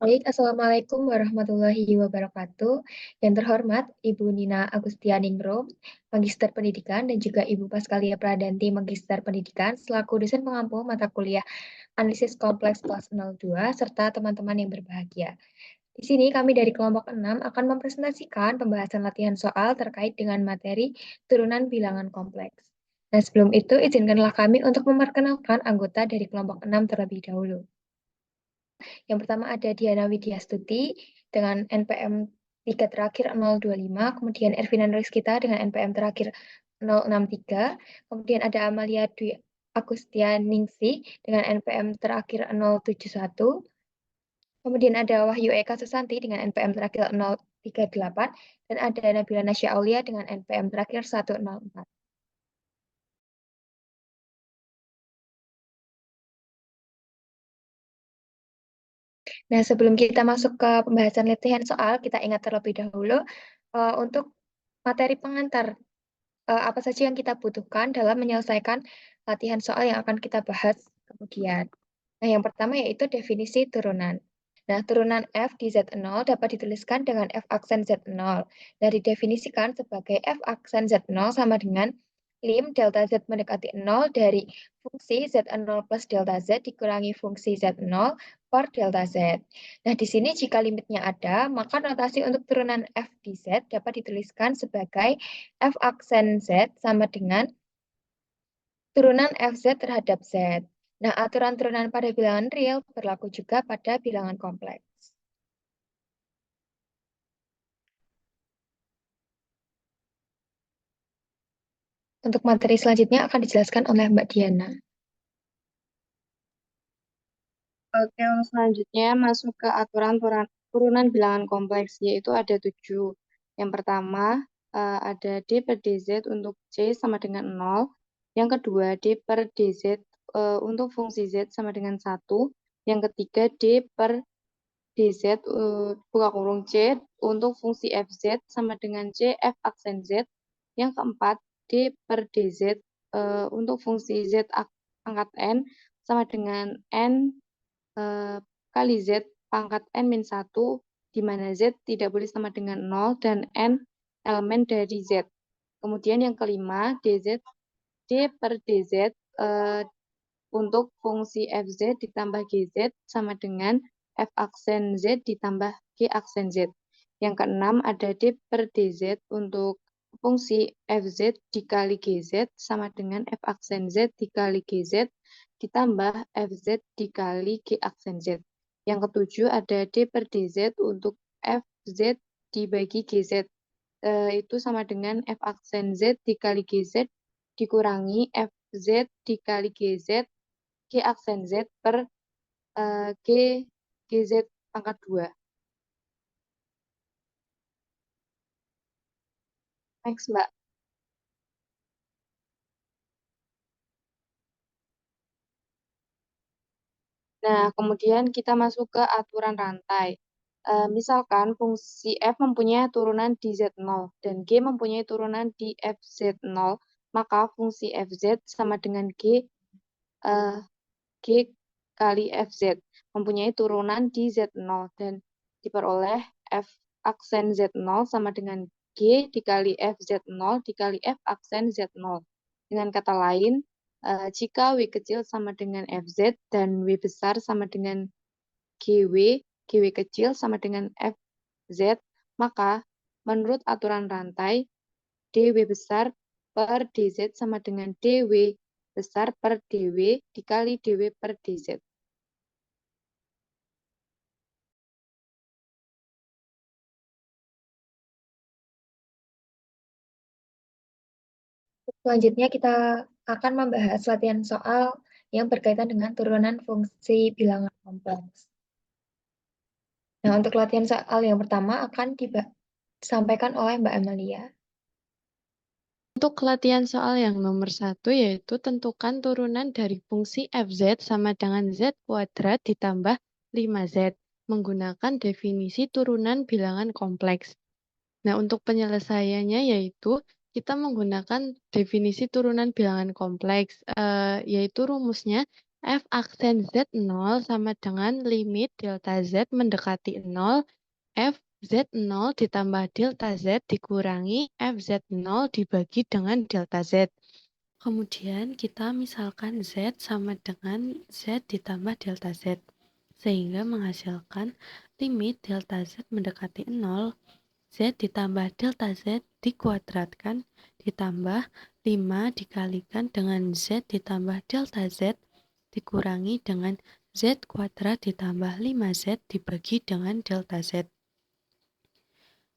Baik, Assalamualaikum warahmatullahi wabarakatuh. Yang terhormat Ibu Nina Agustianingrum, Magister Pendidikan, dan juga Ibu Paskalia Pradanti, Magister Pendidikan, selaku dosen pengampu mata kuliah Analisis Kompleks kelas 02, serta teman-teman yang berbahagia. Di sini kami dari kelompok 6 akan mempresentasikan pembahasan latihan soal terkait dengan materi turunan bilangan kompleks. Nah, sebelum itu izinkanlah kami untuk memperkenalkan anggota dari kelompok 6 terlebih dahulu. Yang pertama ada Diana Widyastuti dengan NPM 3 terakhir 025, kemudian Ervina Rizkita dengan NPM terakhir 063, kemudian ada Amalia Dwi Agustianingsih dengan NPM terakhir 071, kemudian ada Wahyu Eka Susanti dengan NPM terakhir 038, dan ada Nabila Nasya Aulia dengan NPM terakhir 104. Nah, sebelum kita masuk ke pembahasan latihan soal, kita ingat terlebih dahulu untuk materi pengantar apa saja yang kita butuhkan dalam menyelesaikan latihan soal yang akan kita bahas kemudian. Nah, yang pertama yaitu definisi turunan. Nah, turunan F di Z0 dapat dituliskan dengan F aksen Z0. Dan didefinisikan sebagai F aksen Z0 sama dengan lim delta Z mendekati 0 dari fungsi Z0 plus delta Z dikurangi fungsi Z0 per delta Z. Nah, di sini jika limitnya ada, maka notasi untuk turunan F di Z dapat dituliskan sebagai F aksen Z sama dengan turunan Fz terhadap Z. Nah, aturan turunan pada bilangan real berlaku juga pada bilangan kompleks. Untuk materi selanjutnya akan dijelaskan oleh Mbak Diana. Oke, selanjutnya masuk ke aturan turunan bilangan kompleks, yaitu ada 7. Yang pertama, ada D per DZ untuk C sama dengan 0. Yang kedua, D per DZ untuk fungsi Z sama dengan 1. Yang ketiga, D per DZ buka kurung C untuk fungsi FZ sama dengan C F aksen Z. Yang keempat, D per DZ untuk fungsi Z pangkat N sama dengan N kali Z pangkat N-1, di mana Z tidak boleh sama dengan 0 dan N elemen dari Z. Kemudian yang kelima, D per DZ untuk fungsi FZ ditambah GZ sama dengan F aksen Z ditambah G aksen Z. Yang keenam ada D per DZ untuk fungsi FZ dikali GZ sama dengan F aksen Z dikali GZ ditambah FZ dikali G aksen Z. Yang ketujuh ada D per DZ untuk FZ dibagi GZ. Itu sama dengan F aksen Z dikali GZ dikurangi FZ dikali GZ G aksen Z per G GZ pangkat 2. Next, Mbak. Nah, kemudian kita masuk ke aturan rantai. Misalkan fungsi F mempunyai turunan di Z0 dan G mempunyai turunan di FZ0, maka fungsi FZ sama dengan eh, G kali FZ mempunyai turunan di Z0 dan diperoleh F aksen Z0 sama dengan G dikali FZ0 dikali F aksen Z0. Dengan kata lain, jika W kecil sama dengan FZ dan W besar sama dengan GW kecil sama dengan FZ, maka menurut aturan rantai, DW besar per DZ sama dengan DW besar per DW dikali DW per DZ. Selanjutnya kita akan membahas latihan soal yang berkaitan dengan turunan fungsi bilangan kompleks. Nah, untuk latihan soal yang pertama akan disampaikan oleh Mbak Amalia. Untuk latihan soal yang nomor 1 yaitu tentukan turunan dari fungsi fz sama dengan z kuadrat ditambah 5z menggunakan definisi turunan bilangan kompleks. Nah, untuk penyelesaiannya yaitu kita menggunakan definisi turunan bilangan kompleks, yaitu rumusnya F aksen Z0 sama dengan limit delta Z mendekati 0, F Z0 ditambah delta Z dikurangi F Z0 dibagi dengan delta Z. Kemudian kita misalkan Z sama dengan Z ditambah delta Z, sehingga menghasilkan limit delta Z mendekati 0, Z ditambah delta Z dikuadratkan ditambah 5 dikalikan dengan Z ditambah delta Z dikurangi dengan Z kuadrat ditambah 5Z dibagi dengan delta Z.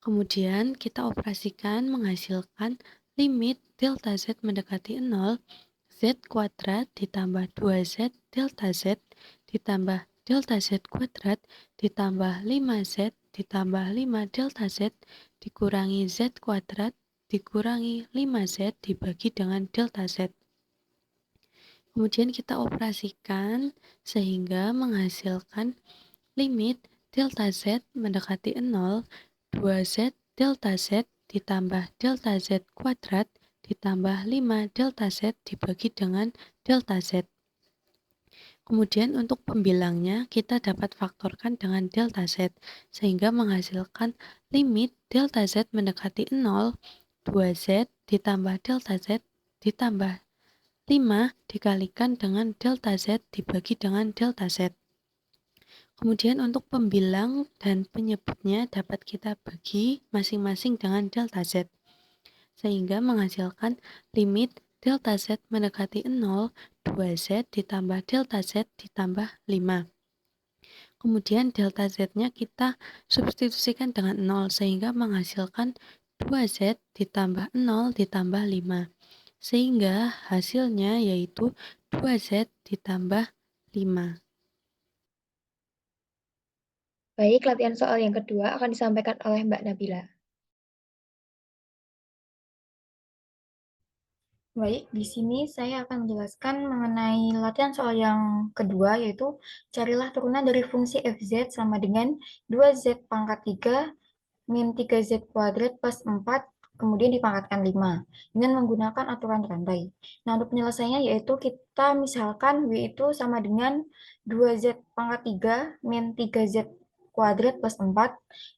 Kemudian kita operasikan menghasilkan limit delta Z mendekati 0, Z kuadrat ditambah 2Z delta Z ditambah delta Z kuadrat ditambah 5Z ditambah 5 delta Z dikurangi Z kuadrat dikurangi 5Z dibagi dengan delta Z. Kemudian kita operasikan sehingga menghasilkan limit delta Z mendekati 0, 2Z delta Z ditambah delta Z kuadrat ditambah 5 delta Z dibagi dengan delta Z. Kemudian untuk pembilangnya kita dapat faktorkan dengan delta Z sehingga menghasilkan limit delta Z mendekati 0, 2Z ditambah delta Z ditambah 5 dikalikan dengan delta Z dibagi dengan delta Z. Kemudian untuk pembilang dan penyebutnya dapat kita bagi masing-masing dengan delta Z, sehingga menghasilkan limit delta Z mendekati 0, 2Z ditambah delta Z ditambah 5. Kemudian delta Z-nya kita substitusikan dengan 0, sehingga menghasilkan 2Z ditambah 0 ditambah 5. Sehingga hasilnya yaitu 2Z ditambah 5. Baik, latihan soal yang kedua akan disampaikan oleh Mbak Nabila. Baik, di sini saya akan menjelaskan mengenai latihan soal yang kedua, yaitu carilah turunan dari fungsi fz sama dengan 2z pangkat 3 min 3z kuadrat plus 4 kemudian dipangkatkan 5 dengan menggunakan aturan rantai. Nah, untuk penyelesaiannya yaitu kita misalkan W itu sama dengan 2z pangkat 3 min 3z kuadrat plus 4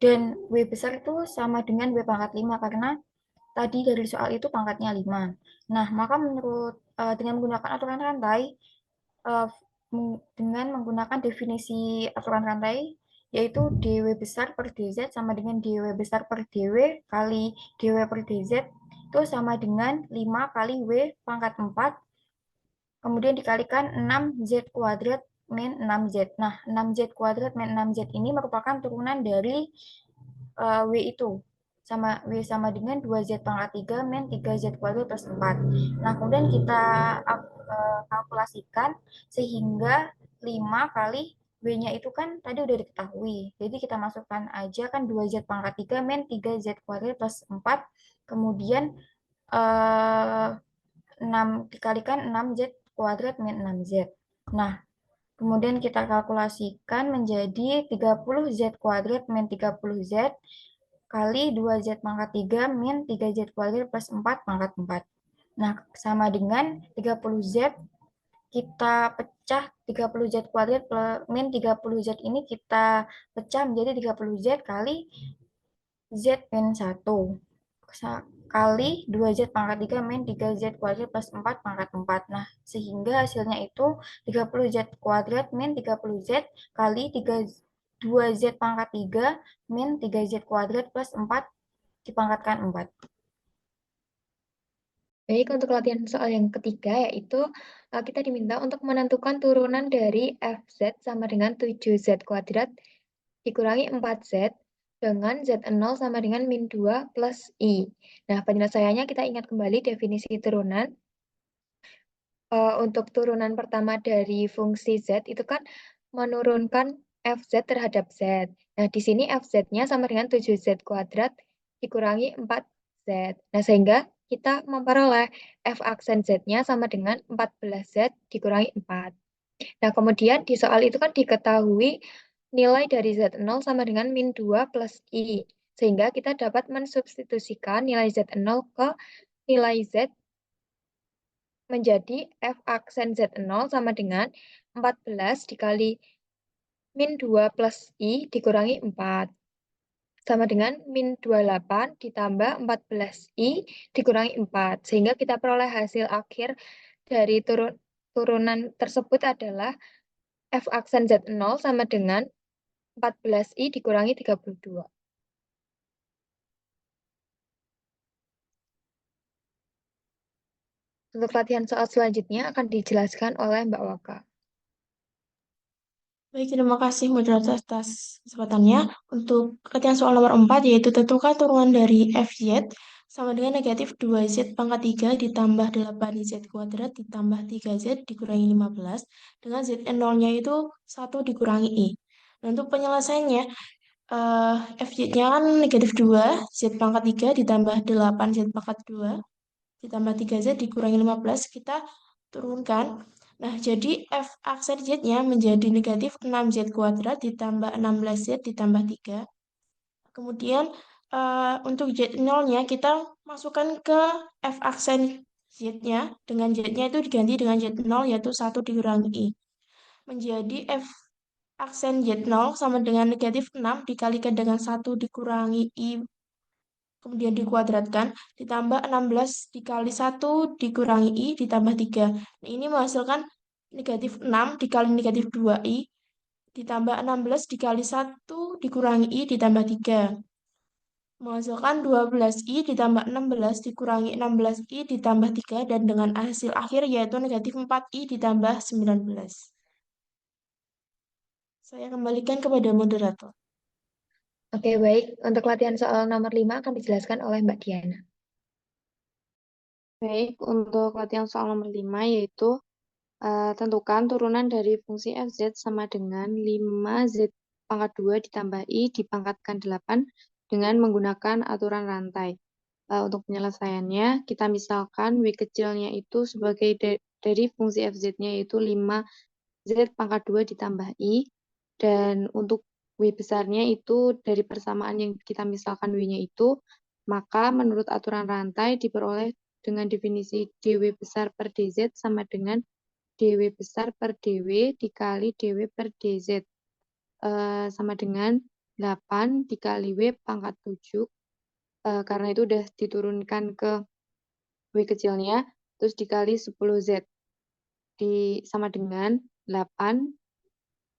dan W besar itu sama dengan W pangkat 5 karena tadi dari soal itu pangkatnya 5. Nah, maka menurut dengan menggunakan aturan rantai dengan menggunakan definisi aturan rantai yaitu dw besar per dz sama dengan dw besar per dw kali dw per dz itu sama dengan 5 kali w pangkat 4 kemudian dikalikan 6z kuadrat min 6z. Nah, 6z kuadrat min 6z ini merupakan turunan dari w itu. W sama dengan 2z pangkat 3 min 3z kuadrat plus 4. Nah, kemudian kita kalkulasikan sehingga 5 kali W-nya itu kan tadi udah diketahui. Jadi kita masukkan aja kan 2Z pangkat 3 min 3Z kuadrat plus 4. Kemudian 6 dikalikan 6Z kuadrat min 6Z. Nah, kemudian kita kalkulasikan menjadi 30Z kuadrat min 30Z kali 2Z pangkat 3 min 3Z kuadrat plus 4 pangkat 4. Nah, sama dengan 30Z kita pecah 30Z kuadrat min 30Z ini kita pecah menjadi 30Z kali Z min 1 kali 2Z pangkat 3 min 3Z kuadrat plus 4 pangkat 4. Nah, sehingga hasilnya itu 30Z kuadrat min 30Z kali 2Z pangkat 3 min 3Z kuadrat plus 4 dipangkatkan 4. Baik, untuk latihan soal yang ketiga yaitu kita diminta untuk menentukan turunan dari fz sama dengan 7z kuadrat dikurangi 4z dengan z0 sama dengan min 2 plus i. Nah, penyelesaiannya kita ingat kembali definisi turunan. Untuk turunan pertama dari fungsi z itu kan menurunkan fz terhadap z. Nah, di sini fz-nya sama dengan 7z kuadrat dikurangi 4z. Nah, sehingga kita memperoleh f aksen z-nya sama dengan 14z dikurangi 4. Nah, kemudian di soal itu kan diketahui nilai dari z0 sama dengan min 2 plus i. Sehingga kita dapat mensubstitusikan nilai z0 ke nilai z menjadi F aksen Z0 sama dengan 14 dikali min 2 plus I dikurangi 4. Sama dengan min 28 ditambah 14I dikurangi 4. Sehingga kita peroleh hasil akhir dari turunan tersebut adalah F aksen Z0 sama dengan 14I dikurangi 32. Untuk latihan soal selanjutnya akan dijelaskan oleh Mbak Waka. Baik, terima kasih moderator atas kesempatannya. Untuk latihan soal nomor 4, yaitu tentukan turunan dari FZ sama dengan negatif 2Z pangkat 3 ditambah 8Z kuadrat ditambah 3Z dikurangi 15 dengan Zn0-nya itu 1 dikurangi I. Nah, untuk penyelesaiannya, FZ-nya kan negatif 2, Z pangkat 3 ditambah 8Z pangkat 2 ditambah 3Z dikurangi 15, kita turunkan. Nah, jadi F aksen Z-nya menjadi negatif 6Z kuadrat ditambah 16Z ditambah 3. Kemudian untuk Z0-nya kita masukkan ke F aksen Z-nya. Dengan Z-nya itu diganti dengan Z0 yaitu 1 dikurangi I. Menjadi F aksen Z0 sama dengan negatif 6 dikalikan dengan 1 dikurangi I kemudian dikuadratkan, ditambah 16 dikali 1 dikurangi I, ditambah 3. Nah, ini menghasilkan negatif 6 dikali negatif 2I, ditambah 16 dikali 1 dikurangi I, ditambah 3. Menghasilkan 12I ditambah 16 dikurangi 16I ditambah 3, dan dengan hasil akhir yaitu negatif 4I ditambah 19. Saya kembalikan kepada moderator. Oke, baik. Untuk latihan soal nomor 5 akan dijelaskan oleh Mbak Diana. Baik, untuk latihan soal nomor 5 yaitu tentukan turunan dari fungsi fz sama dengan 5z pangkat 2 ditambah i dipangkatkan 8 dengan menggunakan aturan rantai. Untuk penyelesaiannya, kita misalkan w kecilnya itu sebagai dari fungsi fz-nya yaitu 5z pangkat 2 ditambah i, dan untuk w besarnya itu dari persamaan yang kita misalkan w-nya itu, maka menurut aturan rantai diperoleh dengan definisi dw besar per dz sama dengan dw besar per dw dikali dw per dz sama dengan 8 dikali w pangkat 7, karena itu udah diturunkan ke w kecilnya, terus dikali 10z sama dengan 8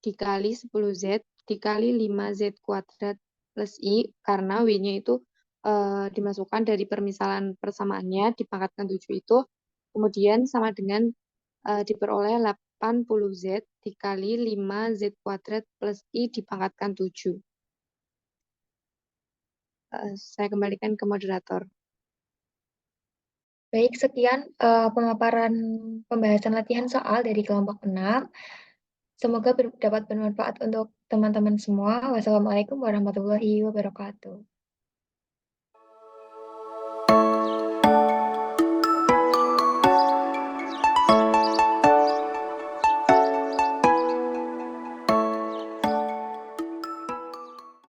dikali 10z dikali 5z kuadrat plus i, karena w-nya itu dimasukkan dari permisalan persamaannya dipangkatkan 7 itu, kemudian sama dengan diperoleh 80z dikali 5z kuadrat plus i dipangkatkan 7. Saya kembalikan ke moderator. Baik, sekian pemaparan pembahasan latihan soal dari kelompok 6. Semoga dapat bermanfaat untuk teman-teman semua. Wassalamualaikum warahmatullahi wabarakatuh.